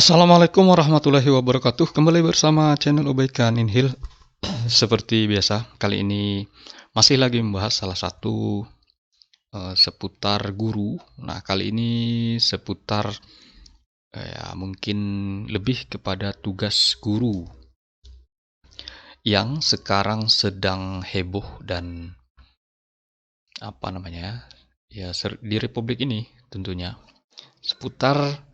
Assalamualaikum warahmatullahi wabarakatuh. Kembali bersama channel Ubaikan Inhil. Seperti biasa, kali ini masih lagi membahas salah satu seputar guru. Nah, kali ini seputar ya mungkin lebih kepada tugas guru yang sekarang sedang heboh dan apa namanya ya di Republik ini tentunya seputar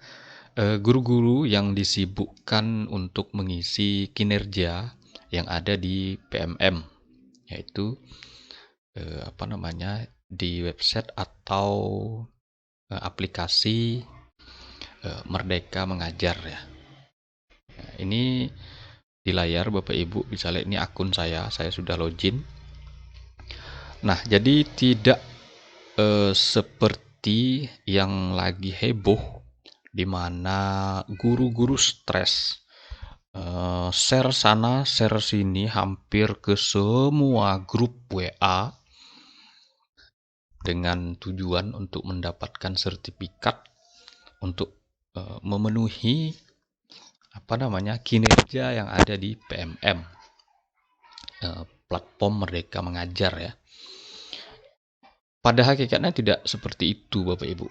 guru-guru yang disibukkan untuk mengisi kinerja yang ada di PMM, yaitu di website atau aplikasi Merdeka Mengajar ya. Nah, ini di layar Bapak Ibu bisa lihat, ini akun saya sudah login. Nah, jadi tidak seperti yang lagi heboh di mana guru-guru stres, share sana share sini hampir ke semua grup WA dengan tujuan untuk mendapatkan sertifikat untuk memenuhi kinerja yang ada di PMM, platform Merdeka Mengajar ya. Pada hakikatnya tidak seperti itu Bapak Ibu.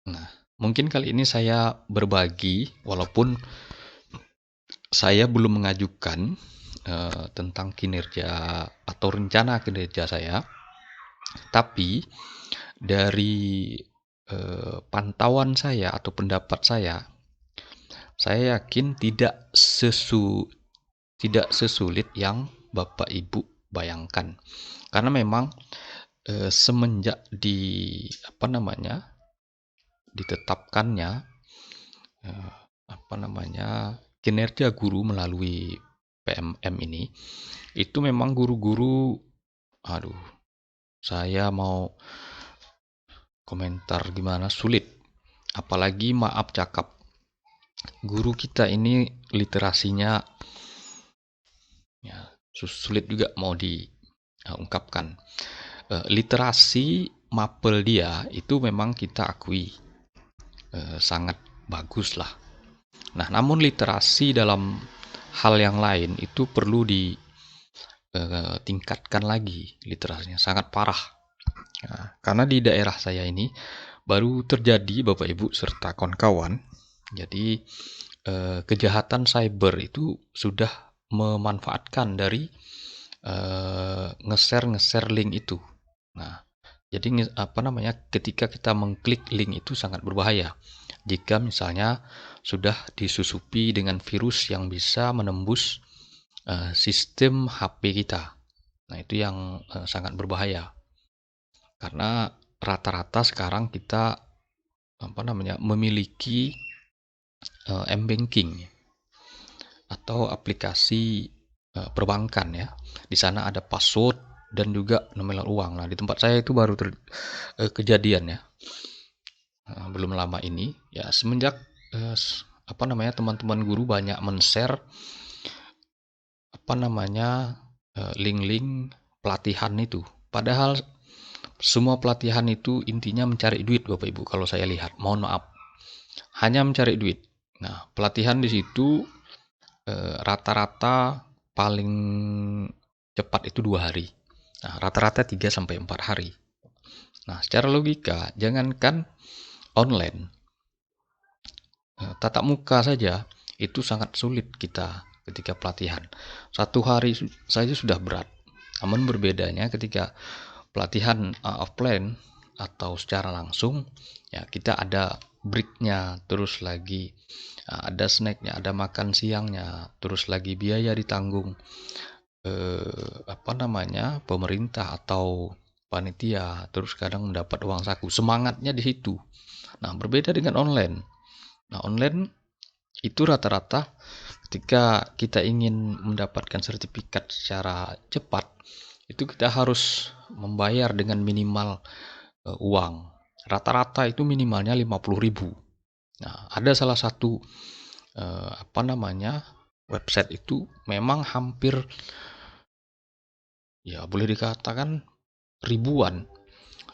Nah, mungkin kali ini saya berbagi, walaupun saya belum mengajukan tentang kinerja atau rencana kinerja saya, tapi dari pantauan saya atau pendapat saya yakin tidak sesulit yang Bapak Ibu bayangkan. Karena memang semenjak ditetapkannya kinerja guru melalui PMM ini, itu memang guru-guru, saya mau komentar gimana, sulit. Apalagi maaf cakap, guru kita ini literasinya ya sulit juga mau diungkapkan. Literasi mapel dia itu memang kita akui sangat bagus lah. Nah, namun literasi dalam hal yang lain itu perlu ditingkatkan lagi, literasinya sangat parah. Nah, karena di daerah saya ini baru terjadi Bapak Ibu serta kawan-kawan, jadi kejahatan cyber itu sudah memanfaatkan dari nge-share link itu. Nah, jadi ketika kita mengklik link itu sangat berbahaya. Jika misalnya sudah disusupi dengan virus yang bisa menembus sistem HP kita. Nah, itu yang sangat berbahaya. Karena rata-rata sekarang kita memiliki m-banking atau aplikasi perbankan ya. Di sana ada password dan juga nominal uang. Nah, di tempat saya itu baru kejadian ya. Belum lama ini ya, semenjak teman-teman guru banyak men-share link-link pelatihan itu. Padahal semua pelatihan itu intinya mencari duit Bapak Ibu, kalau saya lihat. Mohon maaf. Hanya mencari duit. Nah, pelatihan di situ rata-rata paling cepat itu 2 hari. Nah, rata-rata 3-4 hari. Nah, secara logika, jangankan online, tatap muka saja itu sangat sulit kita ketika pelatihan. 1 hari saja sudah berat. Namun berbedanya ketika pelatihan offline atau secara langsung, ya kita ada breaknya, terus lagi ada snacknya, ada makan siangnya, terus lagi biaya ditanggung pemerintah atau panitia, terus kadang mendapat uang saku. Semangatnya di situ. Nah, berbeda dengan online. Nah, online itu rata-rata ketika kita ingin mendapatkan sertifikat secara cepat, itu kita harus membayar dengan minimal uang. Rata-rata itu minimalnya 50.000. Nah, ada salah satu website itu memang hampir ya boleh dikatakan ribuan,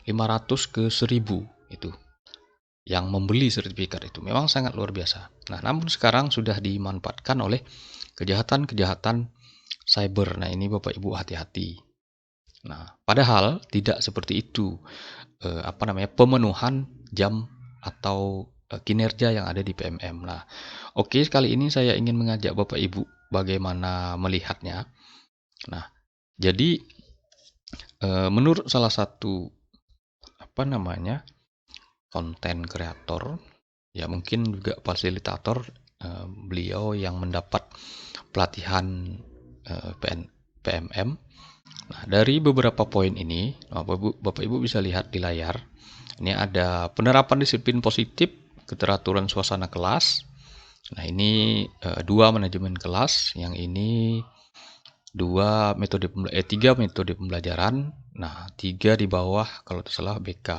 500 ke 1000 itu. yang membeli sertifikat itu memang sangat luar biasa. Nah, namun sekarang sudah dimanfaatkan oleh kejahatan-kejahatan cyber. Nah, ini Bapak Ibu hati-hati. Nah, padahal tidak seperti itu pemenuhan jam atau kinerja yang ada di PMM. Nah, oke, kali ini saya ingin mengajak Bapak Ibu bagaimana melihatnya. Nah, jadi menurut salah satu konten kreator, ya mungkin juga fasilitator, beliau yang mendapat pelatihan PMM. Nah, dari beberapa poin ini, Bapak Ibu bisa lihat di layar. Ini ada penerapan disiplin positif, keteraturan suasana kelas. Nah, ini 2 manajemen kelas, yang ini 3 metode pembelajaran. Nah, 3 di bawah kalau tidak salah BK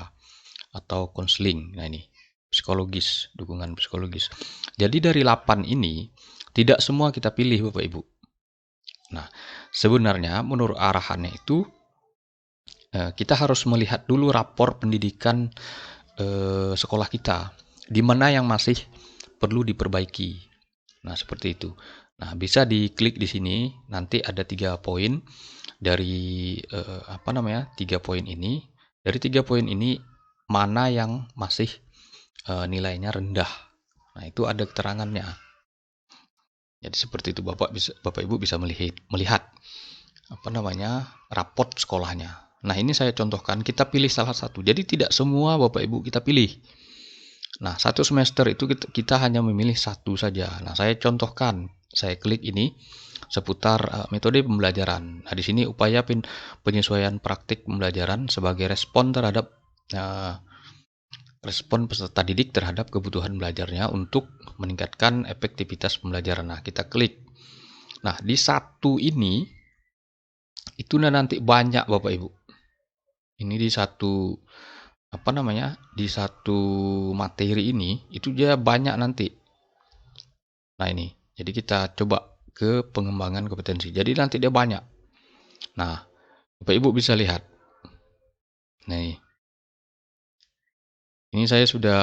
atau konseling. Nah, ini psikologis, dukungan psikologis. Jadi dari 8 ini tidak semua kita pilih Bapak Ibu. Nah, sebenarnya menurut arahannya itu kita harus melihat dulu rapor pendidikan sekolah kita, di mana yang masih perlu diperbaiki. Nah, seperti itu. Nah, bisa diklik di sini, nanti ada 3 poin dari 3 poin ini. Dari 3 poin ini mana yang masih nilainya rendah. Nah, itu ada keterangannya. Jadi seperti itu Bapak Ibu bisa melihat raport sekolahnya. Nah, ini saya contohkan, kita pilih salah satu. Jadi tidak semua Bapak Ibu kita pilih. Nah, satu semester itu kita hanya memilih satu saja. Nah, saya contohkan, saya klik ini seputar metode pembelajaran. Nah, di sini upaya penyesuaian praktik pembelajaran sebagai respon terhadap respon peserta didik terhadap kebutuhan belajarnya untuk meningkatkan efektivitas pembelajaran. Nah, kita klik. Nah, di satu ini itu nanti banyak Bapak Ibu. Ini di satu di satu materi ini itu dia banyak nanti. Nah, ini. Jadi kita coba ke pengembangan kompetensi. Jadi nanti dia banyak. Nah, Bapak Ibu bisa lihat. Nah, ini saya sudah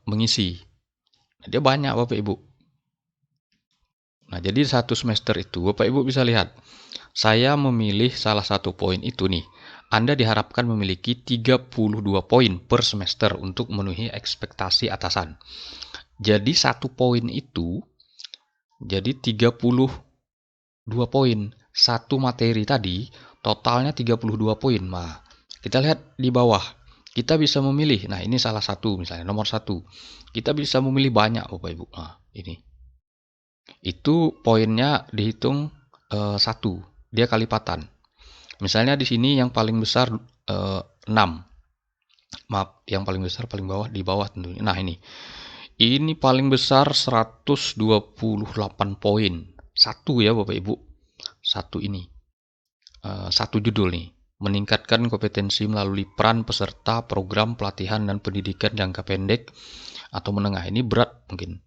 mengisi. Dia banyak Bapak Ibu. Nah, jadi satu semester itu Bapak Ibu bisa lihat. Saya memilih salah satu poin itu nih. Anda diharapkan memiliki 32 poin per semester untuk memenuhi ekspektasi atasan. Jadi satu poin itu jadi 32 poin. Satu materi tadi totalnya 32 poin. Nah, kita lihat di bawah. Kita bisa memilih. Nah, ini salah satu misalnya nomor 1. Kita bisa memilih banyak Bapak Ibu. Nah, ini. Itu poinnya dihitung 1. Dia kalipatan. Misalnya di sini yang paling besar 6. Maaf, yang paling besar paling bawah di bawah tentunya. Nah, ini. Ini paling besar 128 poin. Satu ya Bapak Ibu. Satu ini. Satu judul nih. Meningkatkan kompetensi melalui peran peserta program pelatihan dan pendidikan jangka pendek atau menengah. Ini berat mungkin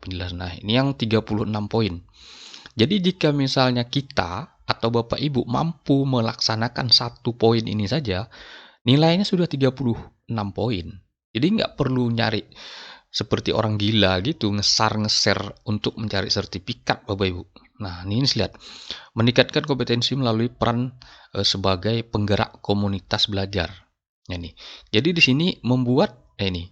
penjelasan. Nah, ini yang 36 poin. Jadi jika misalnya kita atau Bapak Ibu mampu melaksanakan satu poin ini saja, nilainya sudah 36 poin. Jadi nggak perlu nyari seperti orang gila gitu, ngeser untuk mencari sertifikat Bapak Ibu. Nah, ini lihat. Meningkatkan kompetensi melalui peran sebagai penggerak komunitas belajar. Ini. Jadi di sini membuat ini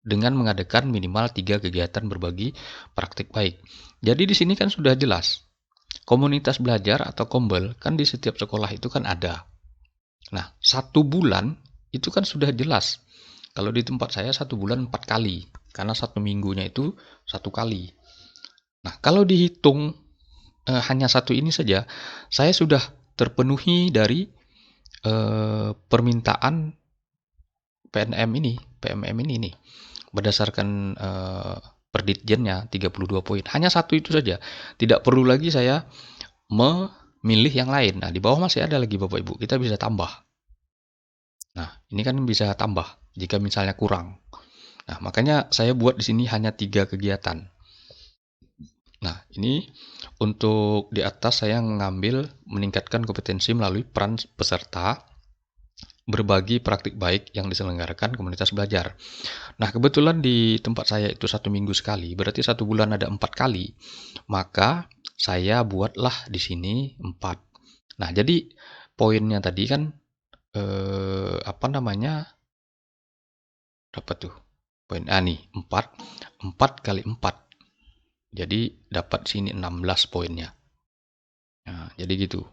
dengan mengadakan minimal 3 kegiatan berbagi praktik baik. Jadi di sini kan sudah jelas. Komunitas belajar atau kombel kan di setiap sekolah itu kan ada. Nah, 1 bulan itu kan sudah jelas. Kalau di tempat saya 1 bulan 4 kali. Karena 1 minggunya itu 1 kali. Nah, kalau dihitung hanya 1 ini saja, saya sudah terpenuhi dari permintaan PMM ini nih. Berdasarkan perditjennya 32 poin. Hanya 1 itu saja. Tidak perlu lagi saya memilih yang lain. Nah, di bawah masih ada lagi Bapak Ibu. Kita bisa tambah. Nah, ini kan bisa tambah jika misalnya kurang. Nah, makanya saya buat di sini hanya 3 kegiatan. Nah, ini untuk di atas saya mengambil meningkatkan kompetensi melalui peran peserta berbagi praktik baik yang diselenggarakan komunitas belajar. Nah, kebetulan di tempat saya itu 1 minggu sekali, berarti 1 bulan ada 4 kali. Maka saya buatlah di sini 4. Nah, jadi poinnya tadi kan apa namanya? Dapat tuh poin nih 4 kali 4. Jadi dapat sini 16 poinnya. Nah, jadi gitu.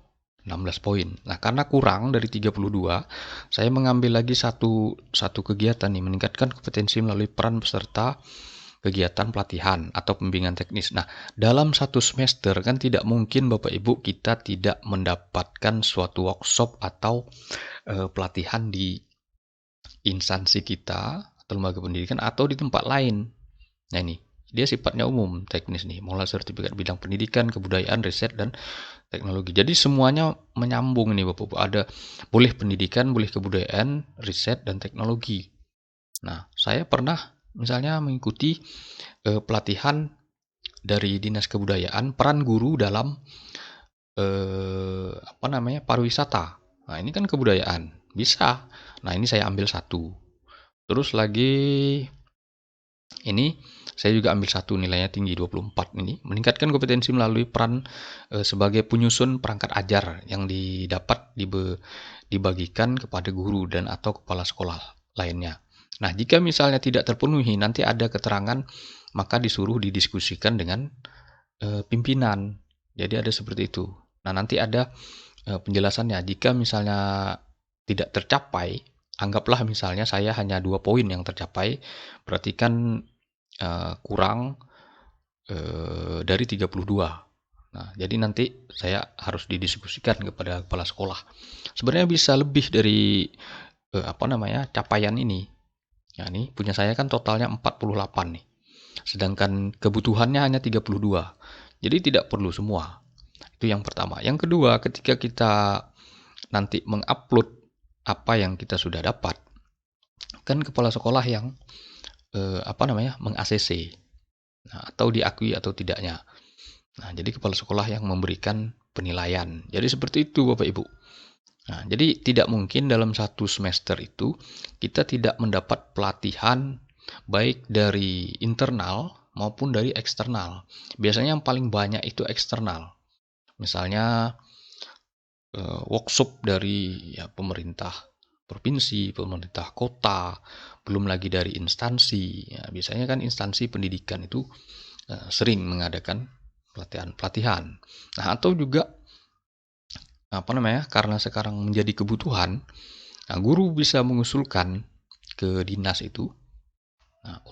16 poin. Nah, karena kurang dari 32, saya mengambil lagi satu kegiatan nih, meningkatkan kompetensi melalui peran peserta kegiatan pelatihan atau pembimbingan teknis. Nah, dalam 1 semester kan tidak mungkin Bapak Ibu kita tidak mendapatkan suatu workshop atau pelatihan di instansi kita atau lembaga pendidikan atau di tempat lain. Nah, ini dia sifatnya umum, teknis nih, mulai sertifikat bidang pendidikan, kebudayaan, riset, dan teknologi. Jadi semuanya menyambung nih Bapak-Bapak. Ada boleh pendidikan, boleh kebudayaan, riset, dan teknologi. Nah, saya pernah misalnya mengikuti pelatihan dari Dinas Kebudayaan, peran guru dalam pariwisata. Nah, ini kan kebudayaan. Bisa. Nah, ini saya ambil 1. Terus lagi ini saya juga ambil 1, nilainya tinggi 24 ini. Meningkatkan kompetensi melalui peran sebagai penyusun perangkat ajar yang dibagikan kepada guru dan atau kepala sekolah lainnya. Nah, jika misalnya tidak terpenuhi, nanti ada keterangan, maka disuruh didiskusikan dengan pimpinan. Jadi ada seperti itu. Nah, nanti ada penjelasannya. Jika misalnya tidak tercapai, anggaplah misalnya saya hanya 2 poin yang tercapai, berarti kan kurang dari 32. Nah, jadi nanti saya harus didiskusikan kepada kepala sekolah. Sebenarnya bisa lebih dari capaian ini. Ya, ini punya saya kan totalnya 48 nih. Sedangkan kebutuhannya hanya 32. Jadi tidak perlu semua. Itu yang pertama. Yang kedua, ketika kita nanti mengupload apa yang kita sudah dapat, kan kepala sekolah yang meng-ACC, nah, atau diakui atau tidaknya. Nah, jadi kepala sekolah yang memberikan penilaian. Jadi seperti itu Bapak Ibu. Nah, jadi tidak mungkin dalam 1 semester itu kita tidak mendapat pelatihan baik dari internal maupun dari eksternal. Biasanya yang paling banyak itu eksternal. Misalnya workshop dari pemerintah provinsi, pemerintah kota, belum lagi dari instansi. Ya, biasanya kan instansi pendidikan itu sering mengadakan pelatihan. Nah, atau juga karena sekarang menjadi kebutuhan, nah, guru bisa mengusulkan ke dinas itu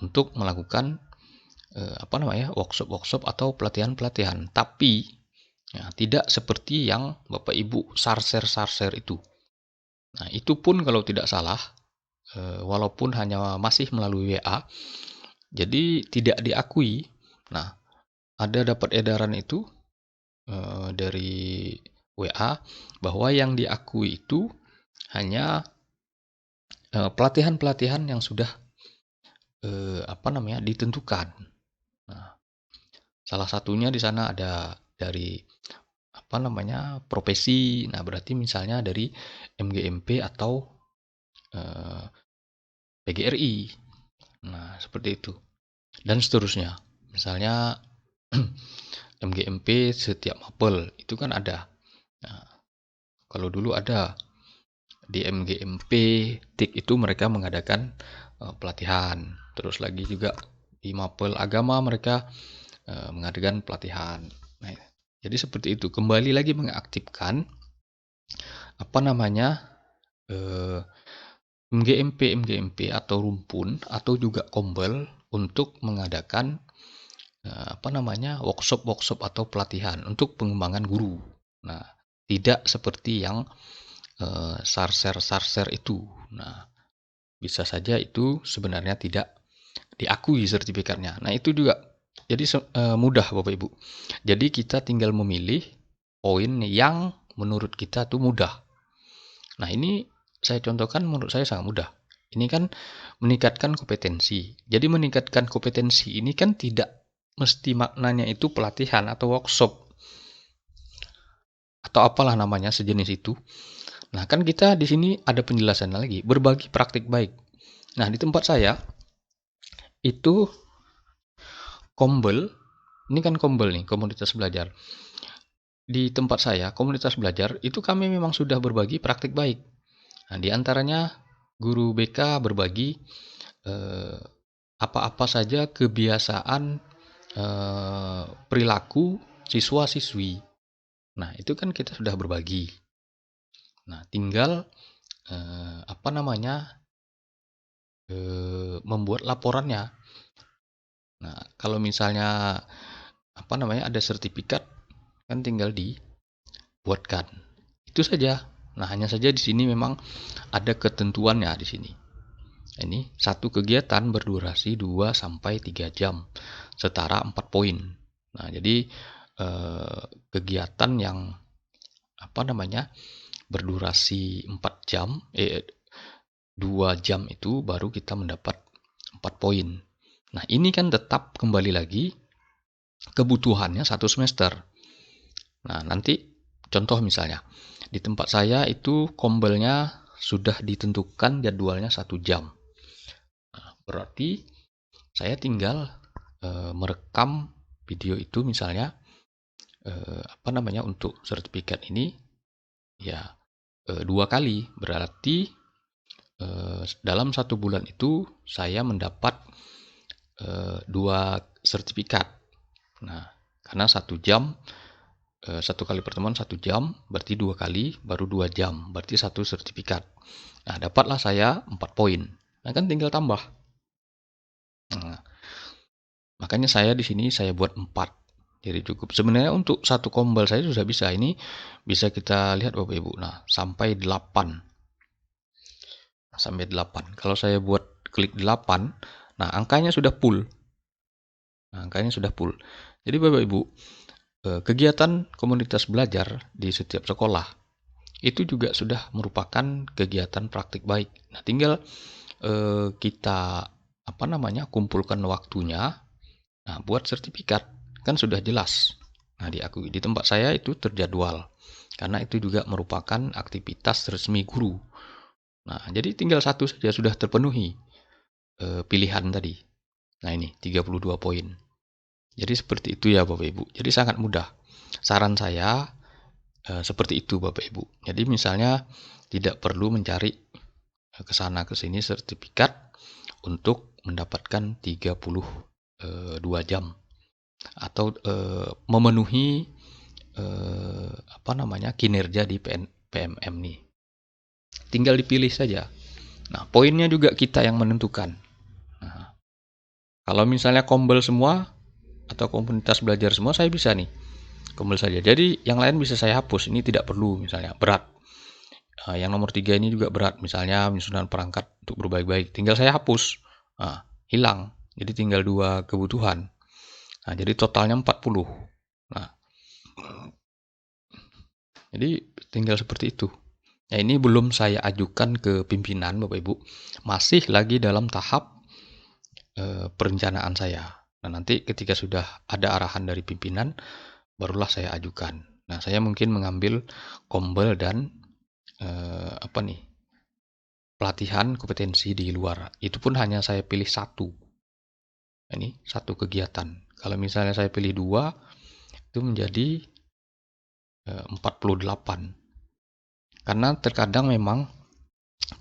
untuk melakukan workshop atau pelatihan. Tapi tidak seperti yang Bapak Ibu sarser itu. Nah, itu pun kalau tidak salah, walaupun hanya masih melalui WA, jadi tidak diakui. Nah, ada dapat edaran itu dari WA bahwa yang diakui itu hanya pelatihan-pelatihan yang sudah ditentukan. Nah, salah satunya di sana ada dari profesi. Nah, berarti misalnya dari MGMP atau PGRI. Nah, seperti itu. Dan seterusnya. Misalnya MGMP setiap mapel itu kan ada. Nah, kalau dulu ada di MGMP TIK itu mereka mengadakan pelatihan. Terus lagi juga di mapel agama mereka mengadakan pelatihan. Nah, jadi seperti itu. Kembali lagi mengaktifkan MGMP atau rumpun atau juga kombel untuk mengadakan workshop atau pelatihan untuk pengembangan guru. Nah, tidak seperti yang sarser itu. Nah, bisa saja itu sebenarnya tidak diakui sertifikatnya. Nah, itu juga jadi mudah Bapak Ibu. Jadi kita tinggal memilih poin yang menurut kita tuh mudah. Nah, ini saya contohkan menurut saya sangat mudah. Ini kan meningkatkan kompetensi. Jadi meningkatkan kompetensi ini kan tidak mesti maknanya itu pelatihan atau workshop atau apalah namanya sejenis itu. Nah, kan kita di sini ada penjelasan lagi, berbagi praktik baik. Nah, di tempat saya itu Kombel, ini kan Kombel nih, komunitas belajar. Di tempat saya, komunitas belajar, itu kami memang sudah berbagi praktik baik. Nah, di antaranya guru BK berbagi eh, apa-apa saja kebiasaan perilaku siswa-siswi. Nah, itu kan kita sudah berbagi. Nah, tinggal apa namanya membuat laporannya. Nah, kalau misalnya apa namanya ada sertifikat kan tinggal dibuatkan. Itu saja. Nah, hanya saja di sini memang ada ketentuannya di sini. Ini satu kegiatan berdurasi 2 sampai 3 jam, setara 4 poin. Nah, jadi kegiatan yang apa namanya berdurasi 4 jam 2 jam itu baru kita mendapat 4 poin. Nah, ini kan tetap kembali lagi kebutuhannya satu semester. Nah, nanti contoh misalnya di tempat saya itu kombelnya sudah ditentukan jadwalnya 1 jam. Nah, berarti saya tinggal merekam video itu misalnya apa namanya untuk sertifikat ini ya 2 kali. Berarti dalam 1 bulan itu saya mendapat 2 sertifikat. Nah, karena 1 jam 1 kali pertemuan 1 jam, berarti 2 kali baru 2 jam, berarti 1 sertifikat. Nah, dapatlah saya 4 poin. Nah, kan tinggal tambah. Nah, makanya saya di sini saya buat 4. Jadi cukup. Sebenarnya untuk satu kombel saya sudah bisa. Ini bisa kita lihat Bapak Ibu. Nah, sampai 8. Nah, sampai 8. Kalau saya buat klik 8, nah angkanya sudah full. Nah, angkanya sudah full. Jadi Bapak Ibu, kegiatan komunitas belajar di setiap sekolah itu juga sudah merupakan kegiatan praktik baik. Nah, tinggal kita apa namanya kumpulkan waktunya. Nah, buat sertifikat kan sudah jelas. Nah, diakui di tempat saya itu terjadwal karena itu juga merupakan aktivitas resmi guru. Nah, jadi tinggal satu saja sudah terpenuhi pilihan tadi. Nah, ini 32 poin. Jadi seperti itu ya Bapak Ibu. Jadi sangat mudah. Saran saya seperti itu Bapak Ibu. Jadi misalnya tidak perlu mencari ke sana ke sini sertifikat untuk mendapatkan 32 jam atau memenuhi apa namanya kinerja di PMM nih. Tinggal dipilih saja. Nah, poinnya juga kita yang menentukan. Nah, kalau misalnya kombel semua atau komunitas belajar semua saya bisa nih kombel saja. Jadi yang lain bisa saya hapus. Ini tidak perlu misalnya berat. Yang nomor 3 ini juga berat. Misalnya menyusunan perangkat untuk berbaik-baik. Tinggal saya hapus. Nah, hilang. Jadi tinggal 2 kebutuhan. Nah, jadi totalnya 40. Nah, jadi tinggal seperti itu. Nah, ini belum saya ajukan ke pimpinan Bapak Ibu. Masih lagi dalam tahap perencanaan saya. Nah, nanti ketika sudah ada arahan dari pimpinan, barulah saya ajukan. Nah, saya mungkin mengambil kombel dan apa nih pelatihan kompetensi di luar. Itu pun hanya saya pilih satu. Ini satu kegiatan. Kalau misalnya saya pilih 2, itu menjadi 48. Karena terkadang memang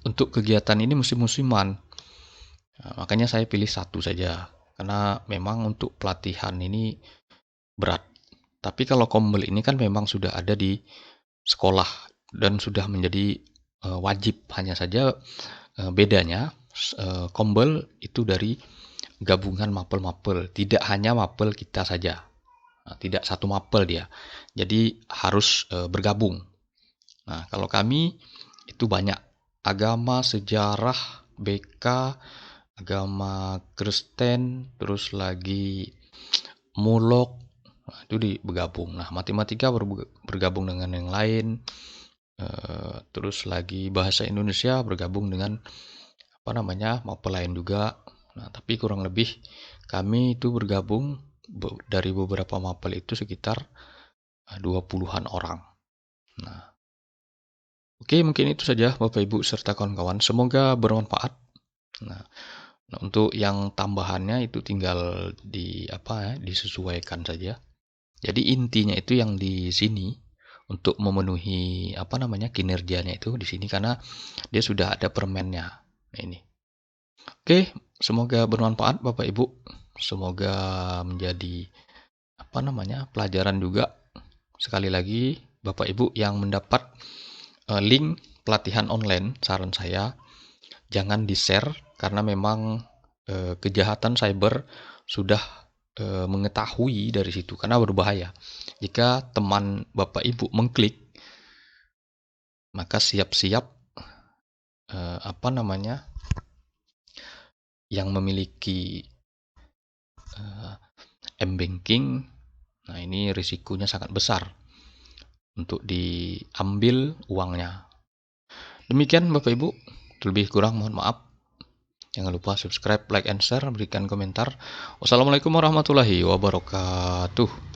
untuk kegiatan ini musim-musiman. Nah, makanya saya pilih satu saja. Karena memang untuk pelatihan ini berat. Tapi kalau kombel ini kan memang sudah ada di sekolah dan sudah menjadi wajib. Hanya saja bedanya kombel itu dari gabungan mapel-mapel. Tidak hanya mapel kita saja. Nah, tidak satu mapel dia. Jadi harus bergabung. Nah, kalau kami itu banyak agama, sejarah, BK, agama Kristen, terus lagi mulok, nah, itu bergabung. Nah, matematika bergabung dengan yang lain, terus lagi bahasa Indonesia bergabung dengan apa namanya mapel lain juga. Nah, tapi kurang lebih kami itu bergabung dari beberapa mapel itu sekitar 20-an orang. Nah, Oke, mungkin itu saja Bapak Ibu serta kawan-kawan. Semoga bermanfaat. Nah, untuk yang tambahannya itu tinggal disesuaikan saja. Jadi intinya itu yang di sini untuk memenuhi kinerjanya itu di sini karena dia sudah ada permennya. Nah, ini. Oke, semoga bermanfaat Bapak Ibu. Semoga menjadi pelajaran juga. Sekali lagi Bapak Ibu yang mendapat link pelatihan online, saran saya jangan di-share karena memang kejahatan cyber sudah mengetahui dari situ karena berbahaya. Jika teman Bapak Ibu mengklik, maka siap-siap yang memiliki m-banking. Nah, ini risikonya sangat besar untuk diambil uangnya. Demikian Bapak Ibu, lebih kurang mohon maaf. Jangan lupa subscribe, like, and share, berikan komentar. Wassalamualaikum warahmatullahi wabarakatuh.